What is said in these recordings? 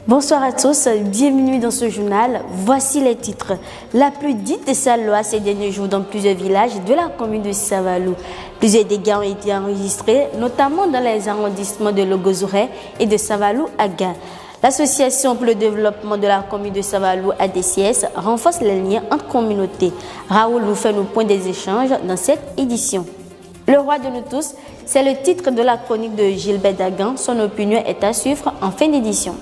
Bonsoir à tous, bienvenue dans ce journal. Voici les titres. La pluie dite de Saloa ces derniers jours dans plusieurs villages de la commune de Savalou. Plusieurs dégâts ont été enregistrés, notamment dans les arrondissements de Logozoré et de Savalou-Aga. L'association pour le développement de la commune de Savalou ADCS renforce les liens entre communautés. Raoul vous fait le point des échanges dans cette édition. Le roi de nous tous, c'est le titre de la chronique de Gilbert Dagan. Son opinion est à suivre en fin d'édition.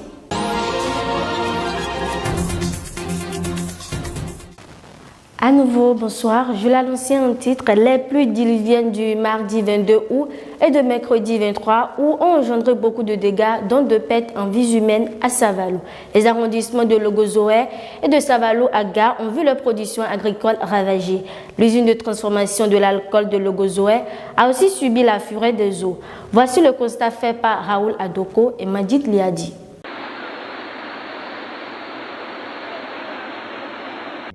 À nouveau, bonsoir. Je l'annonçais en titre, les pluies diluviennes du mardi 22 août et de mercredi 23 août ont engendré beaucoup de dégâts, dont 2 pertes en vies humaines à Savalou. Les arrondissements de Logozoré et de Savalou-Aga ont vu leur production agricole ravagée. L'usine de transformation de l'alcool de Logozoré a aussi subi la fureur des eaux. Voici le constat fait par Raoul Adoko et Madid Liadi.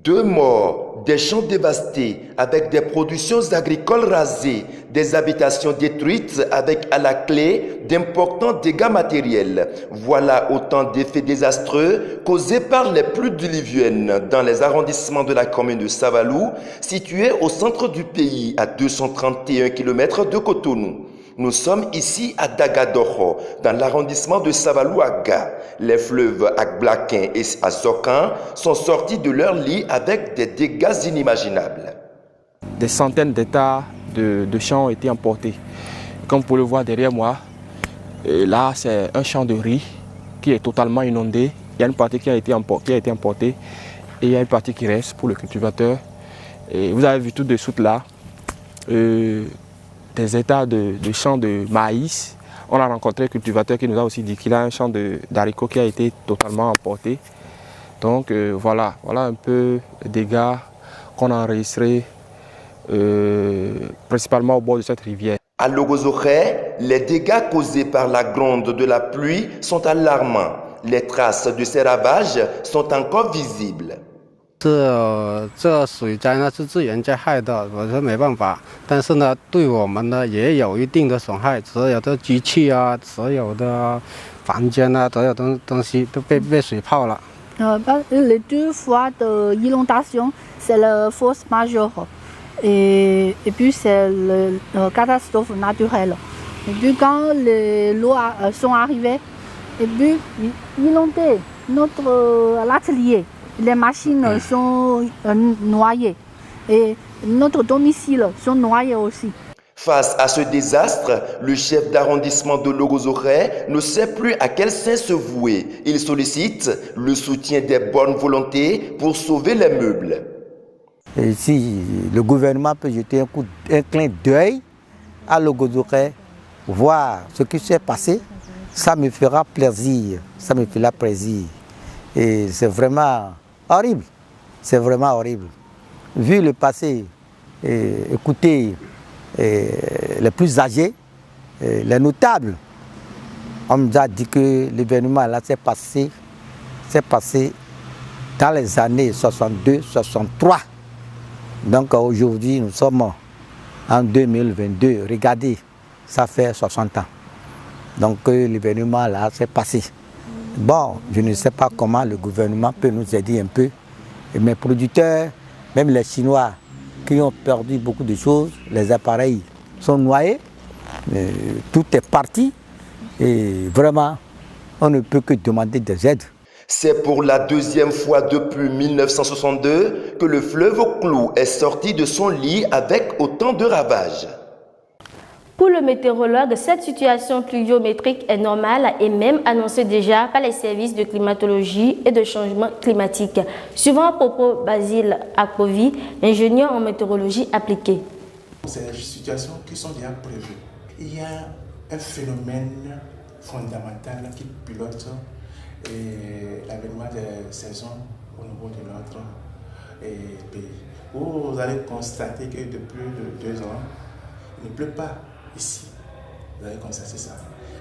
2 morts, des champs dévastés avec des productions agricoles rasées, des habitations détruites avec à la clé d'importants dégâts matériels. Voilà autant d'effets désastreux causés par les pluies diluviennes dans les arrondissements de la commune de Savalou, située au centre du pays à 231 km de Cotonou. Nous sommes ici à Dagadoro, dans l'arrondissement de Savalou-Aga. Les fleuves Agblakin et Azokan sont sortis de leur lit avec des dégâts inimaginables. Des centaines d'hectares de champs ont été emportés. Comme vous pouvez le voir derrière moi, là c'est un champ de riz qui est totalement inondé. Il y a une partie qui a été emportée et il y a une partie qui reste pour le cultivateur. Et vous avez vu tout de suite là des hectares de champs de maïs. On a rencontré un cultivateur qui nous a aussi dit qu'il a un champ d'haricots qui a été totalement emporté. Donc voilà un peu les dégâts qu'on a enregistrés principalement au bord de cette rivière. À Logozoré, les dégâts causés par la gronde de la pluie sont alarmants. Les traces de ces ravages sont encore visibles. 这水灾呢是自然灾害的，我是没办法。但是呢，对我们呢也有一定的损害，所有的机器啊，所有的房间啊，所有东西都被水泡了。Les 2 fois de inondation, c'est la force majeure et puis c'est la catastrophe naturelle. Et puis quand les lois sont arrivées, et puis inondé notre atelier. Les machines sont noyées et notre domicile sont noyés aussi. Face à ce désastre, le chef d'arrondissement de Logozoré ne sait plus à quel saint se vouer. Il sollicite le soutien des bonnes volontés pour sauver les meubles. Et si le gouvernement peut jeter un clin d'œil à Logozoré, voir ce qui s'est passé, ça me fera plaisir. Ça me fera plaisir. Et c'est vraiment horrible, c'est vraiment horrible. Vu le passé, écoutez, les plus âgés, les notables, on nous a dit que l'événement là s'est passé dans les années 62-63. Donc aujourd'hui, nous sommes en 2022. Regardez, ça fait 60 ans. Donc l'événement là s'est passé. Bon, je ne sais pas comment le gouvernement peut nous aider un peu. Et mes producteurs, même les Chinois qui ont perdu beaucoup de choses, les appareils sont noyés, tout est parti et vraiment, on ne peut que demander des aides. C'est pour la 2e fois depuis 1962 que le fleuve Clou est sorti de son lit avec autant de ravages. Pour le météorologue, cette situation pluviométrique est normale et même annoncée déjà par les services de climatologie et de changement climatique. Suivant à propos Basile Akovi, ingénieur en météorologie appliquée. C'est des situations qui sont déjà prévues. Il y a un phénomène fondamental qui pilote l'avènement des saisons au niveau de notre pays. Vous allez constater que depuis 2 ans, il ne pleut pas ici. Vous allez constater ça.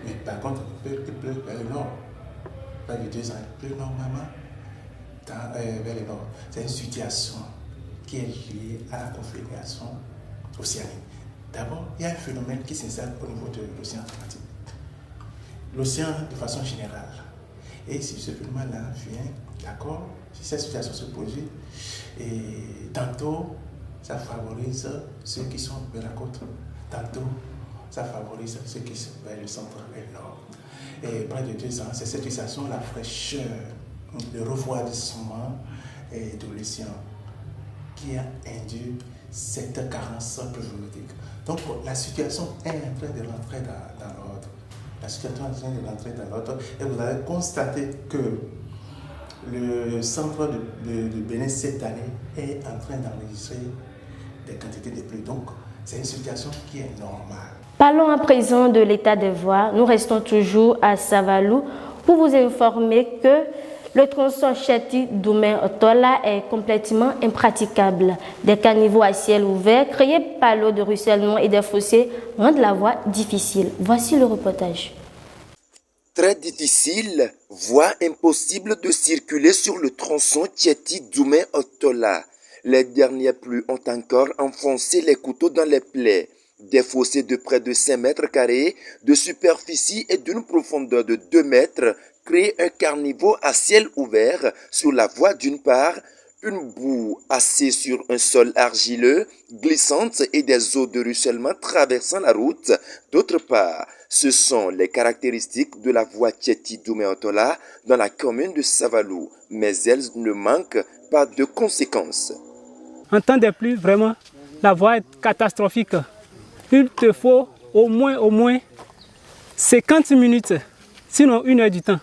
Mais par contre, il pleut vers le nord. Pas de 2 ans, il pleut normalement vers le nord. C'est une situation qui est liée à la configuration océanique. D'abord, il y a un phénomène qui s'installe au niveau de l'océan Atlantique. L'océan, de façon générale, Et si ce phénomène-là vient, d'accord, si cette situation se produit, et tantôt, ça favorise ceux qui sont vers la côte, tantôt, ça favorise ceux qui sont vers le centre et le nord. Et près de 2 ans, c'est cette situation, la fraîcheur, le refroidissement et de l'océan qui a induit cette carence pluviométrique. Donc la situation est en train de rentrer dans l'ordre. La situation est en train de rentrer dans l'ordre et vous allez constater que le centre de Bénin cette année est en train d'enregistrer des quantités de pluie. Donc c'est une situation qui est normale. Parlons à présent de l'état des voies. Nous restons toujours à Savalou pour vous informer que le tronçon Chetty-Doumé-Otola est complètement impraticable. Des caniveaux à ciel ouvert créés par l'eau de ruissellement et des fossés rendent la voie difficile. Voici le reportage. Très difficile, voie impossible de circuler sur le tronçon Chetty-Doumé-Otola. Les dernières pluies ont encore enfoncé les couteaux dans les plaies. Des fossés de près de 5 mètres carrés de superficie et d'une profondeur de 2 mètres créent un caniveau à ciel ouvert sur la voie d'une part, une boue assise sur un sol argileux, glissante et des eaux de ruissellement traversant la route d'autre part. Ce sont les caractéristiques de la voie Chetty-Doumé-Otola dans la commune de Savalou, mais elles ne manquent pas de conséquences. En temps de pluie, vraiment, la voie est catastrophique. Il te faut au moins 50 minutes, sinon 1 heure du temps,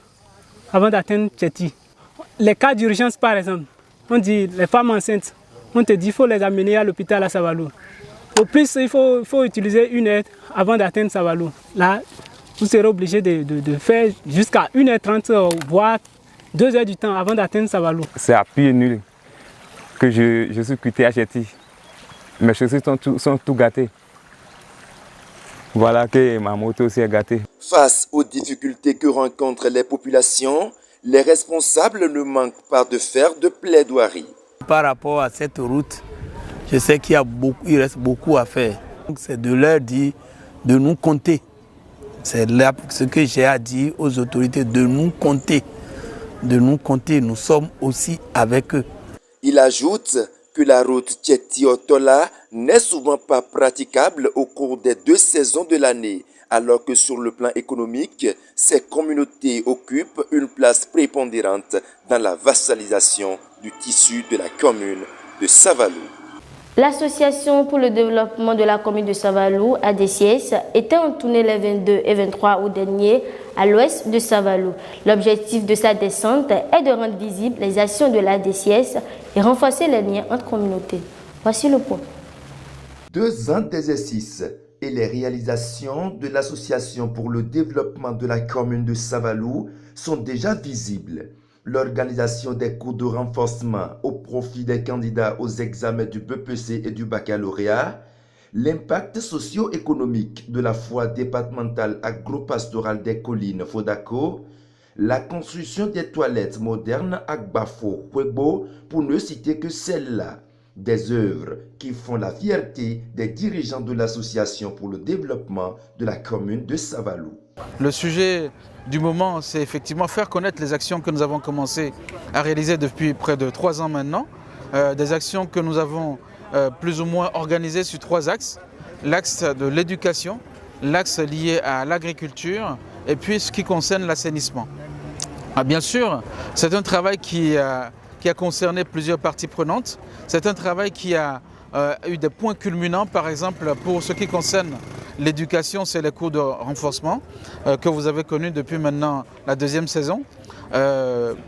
avant d'atteindre Chetty. Les cas d'urgence, par exemple, on dit les femmes enceintes, on te dit qu'il faut les amener à l'hôpital à Savalou. Au plus, il faut utiliser 1 heure avant d'atteindre Savalou. Là, vous serez obligé de faire jusqu'à 1h30, voire 2 heures du temps avant d'atteindre Savalou. C'est à pied nul que je suis quitté à Chetty. Mes chaussures sont tout gâtées. Voilà que ma moto aussi est gâtée. Face aux difficultés que rencontrent les populations, les responsables ne manquent pas de faire de plaidoirie. Par rapport à cette route, je sais qu'il reste beaucoup à faire. C'est de leur dire de nous compter. C'est là ce que j'ai à dire aux autorités, de nous compter. De nous compter, nous sommes aussi avec eux. Il ajoute que la route Chetty-Otola n'est souvent pas praticable au cours des 2 saisons de l'année, alors que sur le plan économique, ces communautés occupent une place prépondérante dans la vassalisation du tissu de la commune de Savalou. L'Association pour le développement de la commune de Savalou, ADCS, était en tournée les 22 et 23 août dernier à l'ouest de Savalou. L'objectif de sa descente est de rendre visibles les actions de l'ADCS et renforcer les liens entre communautés. Voici le point. 2 ans d'exercice et les réalisations de l'Association pour le développement de la commune de Savalou sont déjà visibles. L'organisation des cours de renforcement au profit des candidats aux examens du BPC et du baccalauréat, l'impact socio-économique de la foire départementale agro-pastorale des collines Fodako, la construction des toilettes modernes à Gbafo, Kwebo, pour ne citer que celles-là, des œuvres qui font la fierté des dirigeants de l'association pour le développement de la commune de Savalou. Le sujet du moment, c'est effectivement faire connaître les actions que nous avons commencé à réaliser depuis près de 3 ans maintenant. Des actions que nous avons plus ou moins organisées sur 3 axes. L'axe de l'éducation, l'axe lié à l'agriculture et puis ce qui concerne l'assainissement. Bien sûr, c'est un travail qui a concerné plusieurs parties prenantes. C'est un travail qui a eu des points culminants, par exemple pour ce qui concerne l'éducation, c'est les cours de renforcement que vous avez connus depuis maintenant la 2e saison.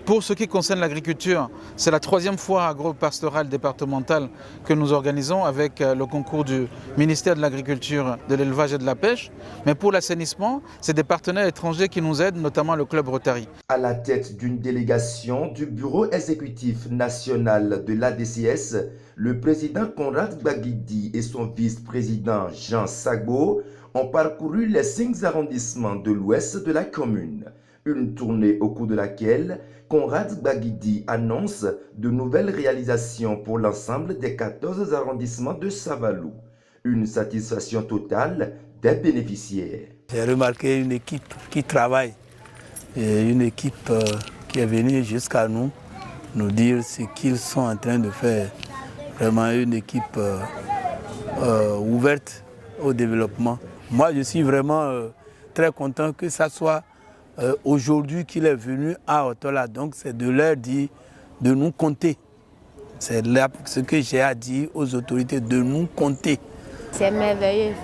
Pour ce qui concerne l'agriculture, c'est la 3e fois agro-pastorale départementale que nous organisons avec le concours du ministère de l'Agriculture, de l'Élevage et de la Pêche. Mais pour l'assainissement, c'est des partenaires étrangers qui nous aident, notamment le Club Rotary. À la tête d'une délégation du bureau exécutif national de l'ADCS, le président Conrad Baguidi et son vice-président Jean Sagbo ont parcouru les 5 arrondissements de l'ouest de la commune. Une tournée au cours de laquelle Conrad Baguidi annonce de nouvelles réalisations pour l'ensemble des 14 arrondissements de Savalou. Une satisfaction totale des bénéficiaires. J'ai remarqué une équipe qui travaille et une équipe qui est venue jusqu'à nous dire ce qu'ils sont en train de faire. Vraiment une équipe ouverte au développement. Moi, je suis vraiment très content que ça soit aujourd'hui qu'il est venu à Otola. Donc, c'est de leur dire de nous compter. C'est là ce que j'ai à dire aux autorités, de nous compter. C'est merveilleux.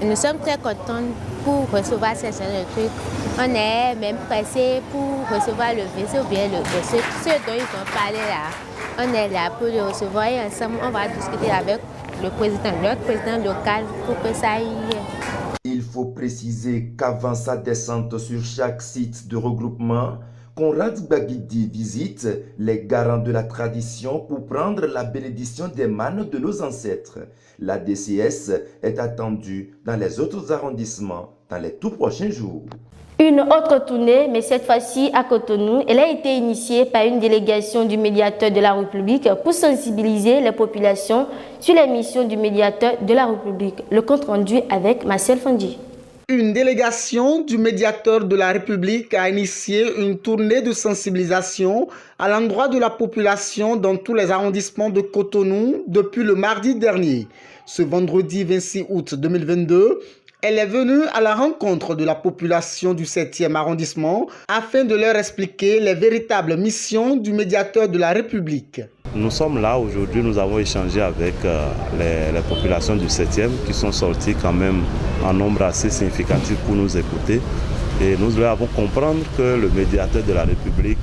Nous sommes très contents pour recevoir ces genre de trucs. On est même pressé pour recevoir le vaisseau, bien le vaisseau. Ceux dont ils ont parlé là, on est là pour le recevoir et ensemble on va discuter avec le président, notre président local pour que ça aille. Il faut préciser qu'avant sa descente sur chaque site de regroupement, Conrad Baguidi visite les garants de la tradition pour prendre la bénédiction des mânes de nos ancêtres. La DCS est attendue dans les autres arrondissements dans les tout prochains jours. Une autre tournée, mais cette fois-ci à Cotonou, elle a été initiée par une délégation du médiateur de la République pour sensibiliser les populations sur les missions du médiateur de la République. Le compte rendu avec Marcel Fondi. Une délégation du médiateur de la République a initié une tournée de sensibilisation à l'endroit de la population dans tous les arrondissements de Cotonou depuis le mardi dernier. Ce vendredi 26 août 2022, elle est venue à la rencontre de la population du 7e arrondissement afin de leur expliquer les véritables missions du médiateur de la République. Nous sommes là aujourd'hui, nous avons échangé avec les populations du 7e qui sont sorties quand même en nombre assez significatif pour nous écouter. Et nous leur avons comprendre que le médiateur de la République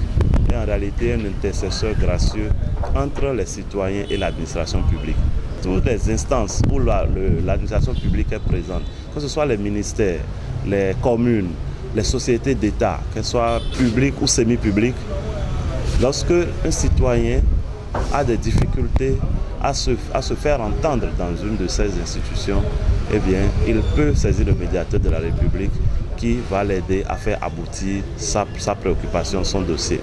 est en réalité un intercesseur gracieux entre les citoyens et l'administration publique. Toutes les instances où l'administration publique est présente, que ce soit les ministères, les communes, les sociétés d'État, qu'elles soient publiques ou semi-publiques, lorsque un citoyen a des difficultés à se faire entendre dans une de ces institutions, eh bien, il peut saisir le médiateur de la République qui va l'aider à faire aboutir sa préoccupation, son dossier.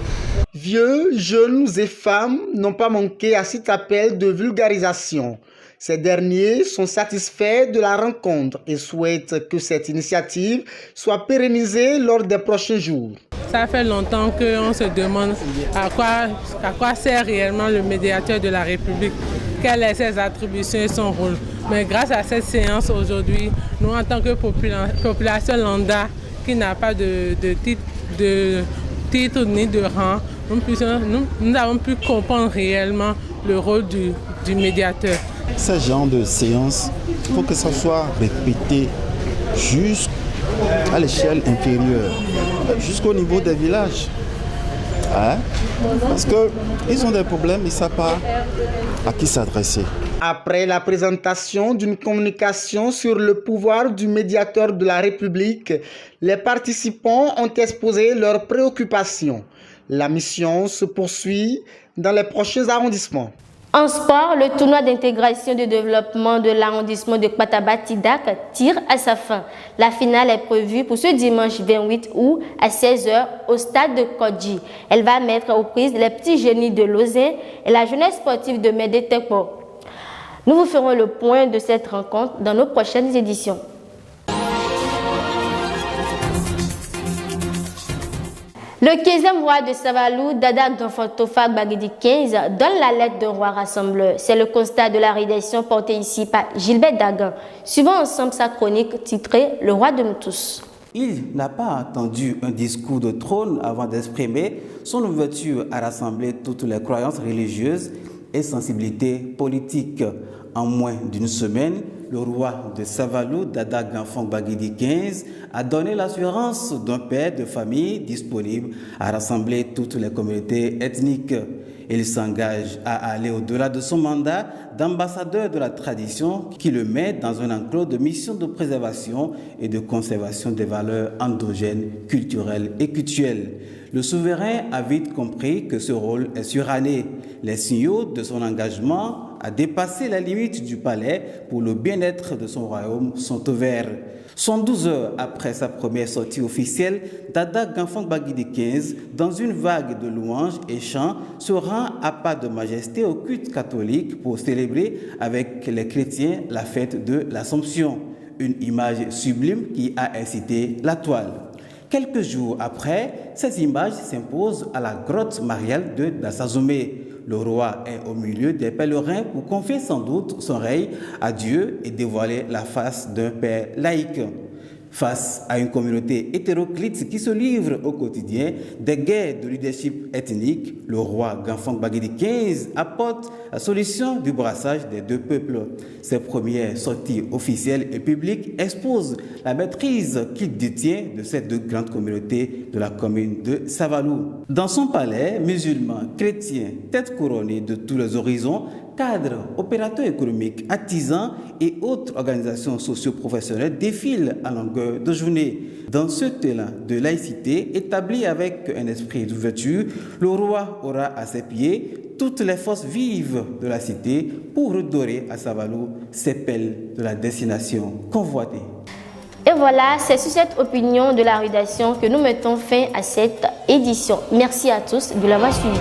Vieux, jeunes et femmes n'ont pas manqué à cet appel de vulgarisation. Ces derniers sont satisfaits de la rencontre et souhaitent que cette initiative soit pérennisée lors des prochains jours. Ça fait longtemps qu'on se demande à quoi sert réellement le médiateur de la République, quelles sont ses attributions et son rôle. Mais grâce à cette séance aujourd'hui, nous en tant que population lambda qui n'a pas de titre ni de rang, nous avons pu comprendre réellement le rôle du médiateur. Ce genre de séance, il faut que ça soit répété jusqu'à l'échelle inférieure, jusqu'au niveau des villages. Hein? Parce qu'ils ont des problèmes, ils ne savent pas à qui s'adresser. Après la présentation d'une communication sur le pouvoir du médiateur de la République, les participants ont exposé leurs préoccupations. La mission se poursuit dans les prochains arrondissements. En sport, le tournoi d'intégration de développement de l'arrondissement de Kpataba-Tidak tire à sa fin. La finale est prévue pour ce dimanche 28 août à 16h au stade de Kodji. Elle va mettre aux prises les petits génies de Lausanne et la jeunesse sportive de Médé Tekpo. Nous vous ferons le point de cette rencontre dans nos prochaines éditions. Le 15e roi de Savalou, Dada Ganfantofa Baguidi 15, donne la lettre de roi rassembleur. C'est le constat de la rédaction portée ici par Gilbert Dagan. Suivons ensemble sa chronique titrée « Le roi de nous tous ». Il n'a pas attendu un discours de trône avant d'exprimer son ouverture à rassembler toutes les croyances religieuses et sensibilités politiques. En moins d'une semaine, le roi de Savalou, Dada Ganfang Baguidi 15, a donné l'assurance d'un père de famille disponible à rassembler toutes les communautés ethniques. Il s'engage à aller au-delà de son mandat d'ambassadeur de la tradition qui le met dans un enclos de mission de préservation et de conservation des valeurs endogènes, culturelles et cultuelles. Le souverain a vite compris que ce rôle est suranné. Les signaux de son engagement à dépasser la limite du palais pour le bien-être de son royaume sont au vert. 112 heures après sa première sortie officielle, Dada Ganfang Baguidi 15, dans une vague de louanges et chants, se rend à pas de majesté au culte catholique pour célébrer avec les chrétiens la fête de l'Assomption, une image sublime qui a incité la toile. Quelques jours après, ces images s'imposent à la grotte mariale de Dassazomé. Le roi est au milieu des pèlerins pour confier sans doute son règne à Dieu et dévoiler la face d'un père laïque. Face à une communauté hétéroclite qui se livre au quotidien des guerres de leadership ethnique, le roi Gamfang Baguidi XV apporte la solution du brassage des deux peuples. Ses premières sorties officielles et publiques exposent la maîtrise qu'il détient de ces deux grandes communautés de la commune de Savalou. Dans son palais, musulmans, chrétiens, têtes couronnées de tous les horizons, cadres, opérateurs économiques, artisans et autres organisations socio-professionnelles défilent à longueur de journée. Dans ce élan de laïcité, établi avec un esprit d'ouverture, le roi aura à ses pieds toutes les forces vives de la cité pour redorer à Savalou ses pelles de la destination convoitée. Et voilà, c'est sur cette opinion de la rédaction que nous mettons fin à cette édition. Merci à tous de l'avoir suivi.